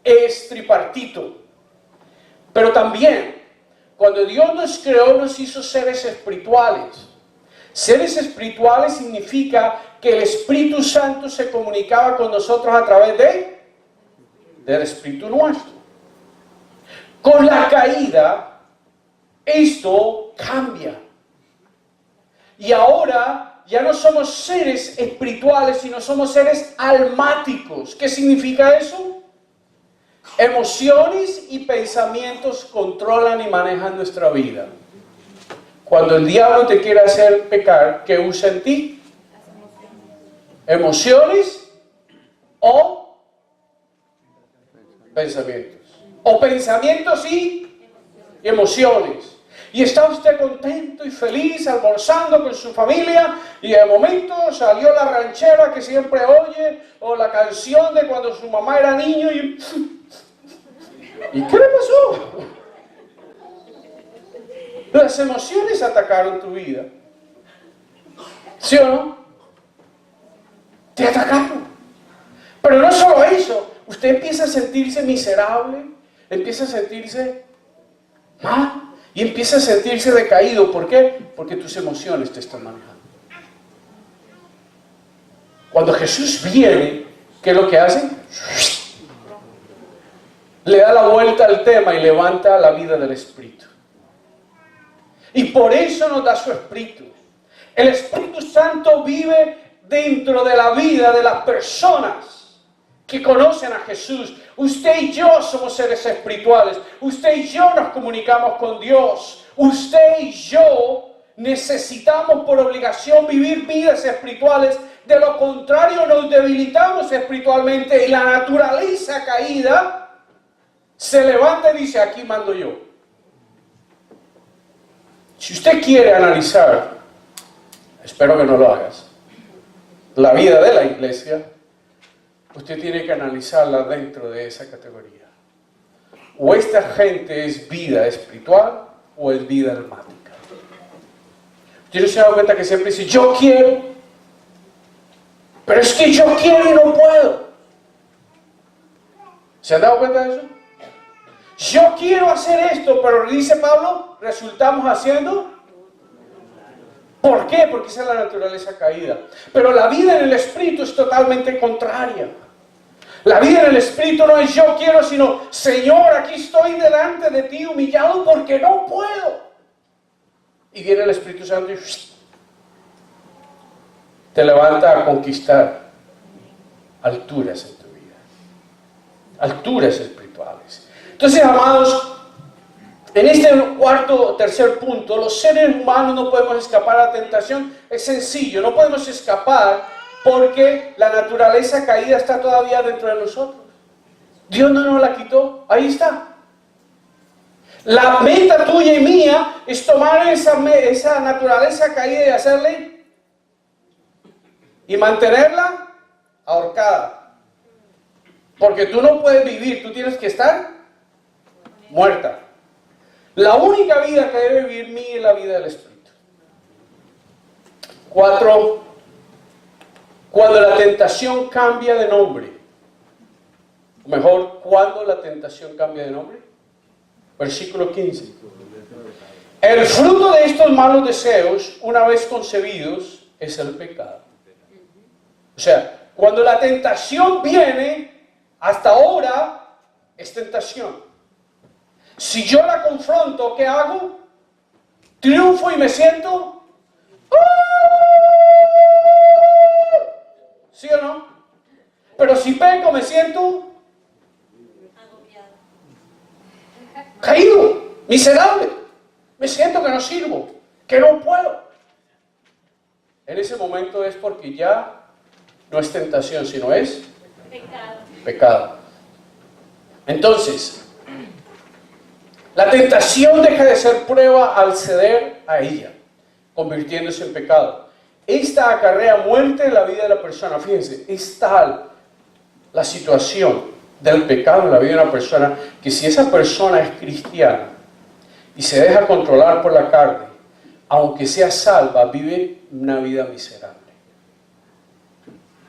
es tripartito. Pero también, cuando Dios nos creó, nos hizo seres espirituales. Seres espirituales significa que el Espíritu Santo se comunicaba con nosotros a través del Espíritu nuestro. Con la caída, esto cambia. Y ahora ya no somos seres espirituales, sino somos seres almáticos. ¿Qué significa eso? Emociones y pensamientos controlan y manejan nuestra vida. Cuando el diablo te quiere hacer pecar, ¿qué usa en ti? Emociones o pensamientos. O pensamientos y emociones. Y está usted contento y feliz almorzando con su familia y de momento salió la ranchera que siempre oye o la canción de cuando su mamá era niño y ¿qué le pasó? Las emociones atacaron tu vida. ¿Sí o no? Te atacaron. Pero no solo eso, usted empieza a sentirse miserable, empieza a sentirse mal y empieza a sentirse decaído. ¿Por qué? Porque tus emociones te están manejando. Cuando Jesús viene, ¿qué es lo que hace? Le da la vuelta al tema y levanta la vida del Espíritu. Y por eso nos da su Espíritu. El Espíritu Santo vive dentro de la vida de las personas que conocen a Jesús. Usted y yo somos seres espirituales. Usted y yo nos comunicamos con Dios. Usted y yo necesitamos por obligación vivir vidas espirituales. De lo contrario nos debilitamos espiritualmente y la naturaleza caída se levanta y dice: aquí mando yo. Si usted quiere analizar, espero que no lo hagas, la vida de la iglesia, usted tiene que analizarla dentro de esa categoría. O esta gente es vida espiritual o es vida almática. Usted no se da cuenta que siempre dice: yo quiero, pero es que yo quiero y no puedo. ¿Se han dado cuenta de eso? Yo quiero hacer esto, pero dice Pablo, resultamos haciendo. ¿Por qué? Porque esa es la naturaleza caída. Pero la vida en el Espíritu es totalmente contraria. La vida en el Espíritu no es yo quiero, sino Señor, aquí estoy delante de ti humillado porque no puedo. Y viene el Espíritu Santo y te levanta a conquistar alturas en tu vida. Alturas espirituales. Entonces, amados, en este tercer punto, los seres humanos no podemos escapar a la tentación. Es sencillo, no podemos escapar porque la naturaleza caída está todavía dentro de nosotros. Dios no nos la quitó, ahí está. La meta tuya y mía es tomar esa naturaleza caída y hacerle y mantenerla ahorcada. Porque tú no puedes vivir, tú tienes que estar muerta. La única vida que debe vivir mí es la vida del Espíritu. 4. Cuando la tentación cambia de nombre. O mejor, cuando la tentación cambia de nombre. Versículo 15. El fruto de estos malos deseos, una vez concebidos, es el pecado. O sea, cuando la tentación viene, hasta ahora es tentación. Si yo la confronto, ¿qué hago? Triunfo y me siento... ¿Sí o no? Pero si peco, me siento... caído, miserable. Me siento que no sirvo, que no puedo. En ese momento es porque ya no es tentación, sino es pecado. Entonces, la tentación deja de ser prueba al ceder a ella, convirtiéndose en pecado. Esta acarrea muerte en la vida de la persona. Fíjense, es tal la situación del pecado en la vida de una persona que si esa persona es cristiana y se deja controlar por la carne, aunque sea salva, vive una vida miserable.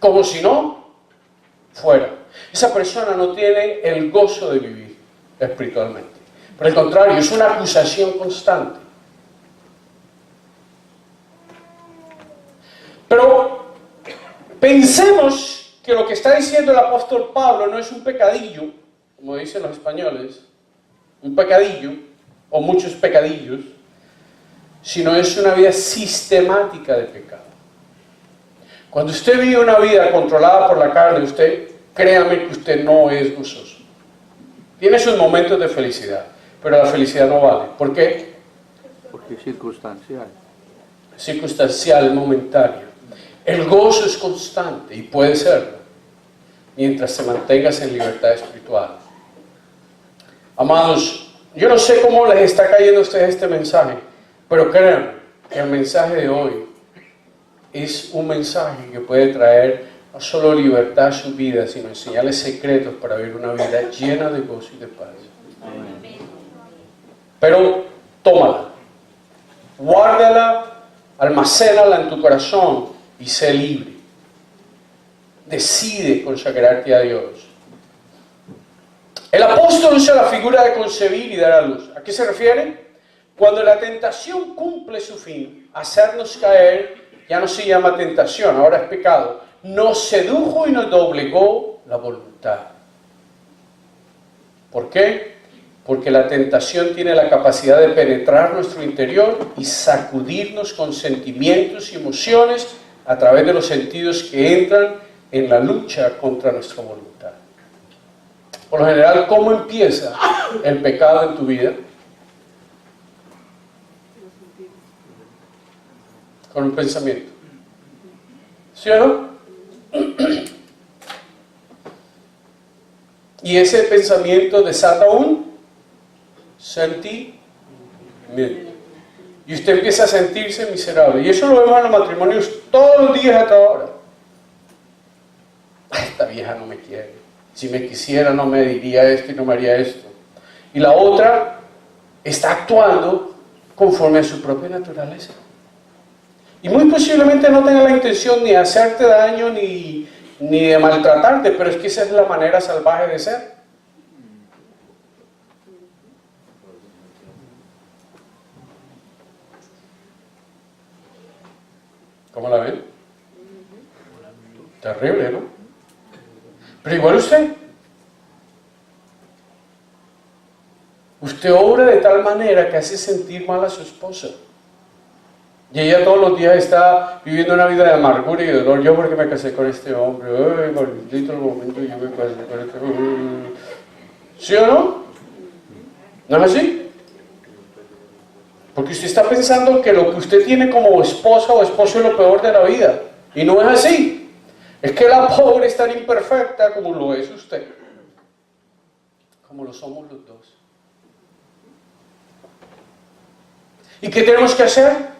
Como si no fuera. Esa persona no tiene el gozo de vivir espiritualmente. Por el contrario, es una acusación constante. Pero pensemos que lo que está diciendo el apóstol Pablo no es un pecadillo, como dicen los españoles, un pecadillo, o muchos pecadillos, sino es una vida sistemática de pecado. Cuando usted vive una vida controlada por la carne, usted, créame que usted no es gozoso. Tiene sus momentos de felicidad, pero la felicidad no vale. ¿Por qué? Porque es circunstancial. Circunstancial, momentánea. El gozo es constante y puede serlo, mientras te mantengas en libertad espiritual. Amados, yo no sé cómo les está cayendo a ustedes este mensaje, pero créanme que el mensaje de hoy es un mensaje que puede traer no solo libertad a su vida, sino enseñarles secretos para vivir una vida llena de gozo y de paz. Pero tómala, guárdala, almacénala en tu corazón y sé libre. Decide consagrarte a Dios. El apóstol usa la figura de concebir y dar a luz. ¿A qué se refiere? Cuando la tentación cumple su fin, hacernos caer, ya no se llama tentación, ahora es pecado. Nos sedujo y nos doblegó la voluntad. ¿Por qué? Porque la tentación tiene la capacidad de penetrar nuestro interior y sacudirnos con sentimientos y emociones a través de los sentidos que entran en la lucha contra nuestra voluntad. Por lo general, ¿cómo empieza el pecado en tu vida? Con un pensamiento. ¿Sí o no? Y ese pensamiento desata un sentimiento. Y usted empieza a sentirse miserable. Y eso lo vemos en los matrimonios todos los días hasta ahora. Esta vieja no me quiere. Si me quisiera no me diría esto y no me haría esto. Y la otra está actuando conforme a su propia naturaleza. Y muy posiblemente no tenga la intención ni de hacerte daño ni de maltratarte, pero es que esa es la manera salvaje de ser. ¿Cómo la ven? Terrible, ¿no? Pero igual usted obra de tal manera que hace sentir mal a su esposa. Y ella todos los días está viviendo una vida de amargura y de dolor. Yo porque me casé con este hombre. Ay, maldito el momento que yo me casé con este hombre. ¿Sí o no? ¿No es así? Porque usted está pensando que lo que usted tiene como esposa o esposo es lo peor de la vida. Y no es así. Es que la pobre es tan imperfecta como lo es usted. Como lo somos los dos. ¿Y qué tenemos que hacer?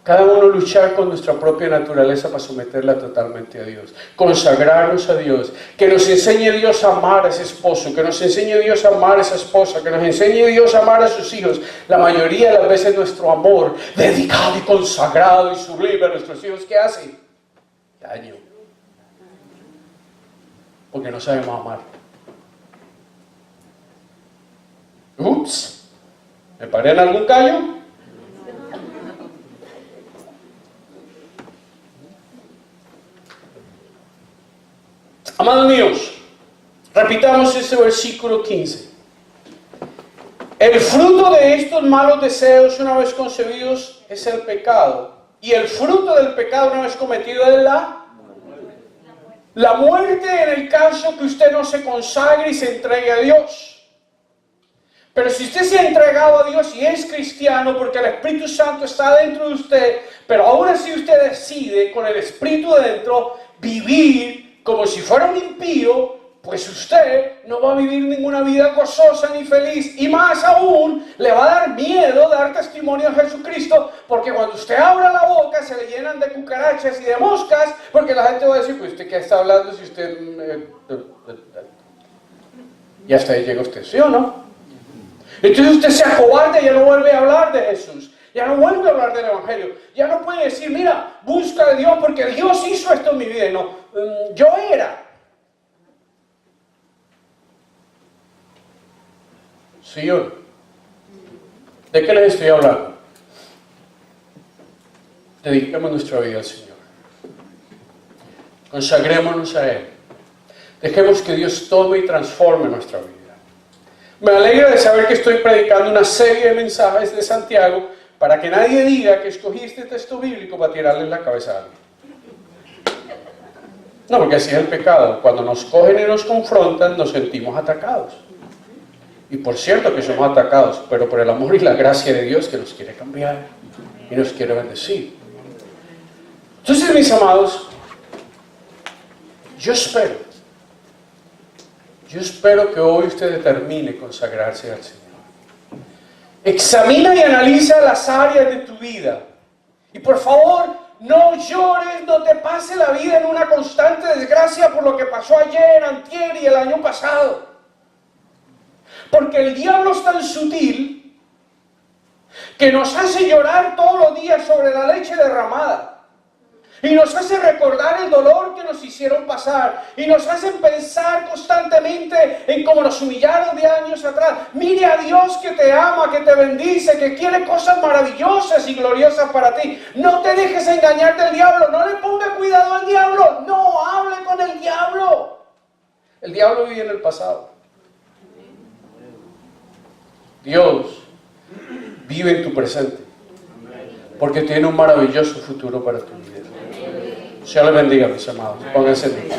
Cada uno luchar con nuestra propia naturaleza para someterla totalmente a Dios. Consagrarnos a Dios. Que nos enseñe Dios a amar a ese esposo. Que nos enseñe Dios a amar a esa esposa. Que nos enseñe Dios a amar a sus hijos. La mayoría de las veces nuestro amor dedicado y consagrado y sublime a nuestros hijos, ¿qué hace? Daño. Porque no sabemos amar. Ups. ¿Me paré en algún callo? Amados míos, repitamos ese versículo 15. El fruto de estos malos deseos, una vez concebidos, es el pecado. Y el fruto del pecado, una vez cometido, es la muerte, en el caso que usted no se consagre y se entregue a Dios. Pero si usted se ha entregado a Dios y es cristiano, porque el Espíritu Santo está dentro de usted, pero aún así usted decide con el Espíritu dentro vivir como si fuera un impío, pues usted no va a vivir ninguna vida gozosa ni feliz. Y más aún, le va a dar miedo dar testimonio de Jesucristo, porque cuando usted abra la boca se le llenan de cucarachas y de moscas, porque la gente va a decir, pues usted qué está hablando si usted... Y hasta ahí llega usted, ¿sí o no? Entonces usted se acobarda y ya no vuelve a hablar de Jesús. Ya no vuelve a hablar del Evangelio. Ya no puede decir, mira, busca de Dios porque Dios hizo esto en mi vida. No, yo era. ¿Sí o no? ¿De qué les estoy hablando? Dediquemos nuestra vida al Señor. Consagrémonos a Él. Dejemos que Dios tome y transforme nuestra vida. Me alegra de saber que estoy predicando una serie de mensajes de Santiago para que nadie diga que escogí este texto bíblico para tirarle en la cabeza a alguien. No, porque así es el pecado. Cuando nos cogen y nos confrontan, nos sentimos atacados. Y por cierto que somos atacados, pero por el amor y la gracia de Dios que nos quiere cambiar y nos quiere bendecir. Entonces, mis amados, yo espero que hoy usted determine consagrarse al Señor. Examina y analiza las áreas de tu vida. Y por favor, no llores, no te pase la vida en una constante desgracia por lo que pasó ayer, antier y el año pasado. Porque el diablo es tan sutil que nos hace llorar todos los días sobre la leche derramada. Y nos hace recordar el dolor que nos hicieron pasar. Y nos hacen pensar constantemente en cómo nos humillaron de años atrás. Mire a Dios que te ama, que te bendice, que quiere cosas maravillosas y gloriosas para ti. No te dejes engañar del diablo. No le ponga cuidado al diablo. No hable con el diablo. El diablo vive en el pasado. Dios vive en tu presente. Porque tiene un maravilloso futuro para tu vida. Dios le bendiga, mis amados. Pónganse en pie.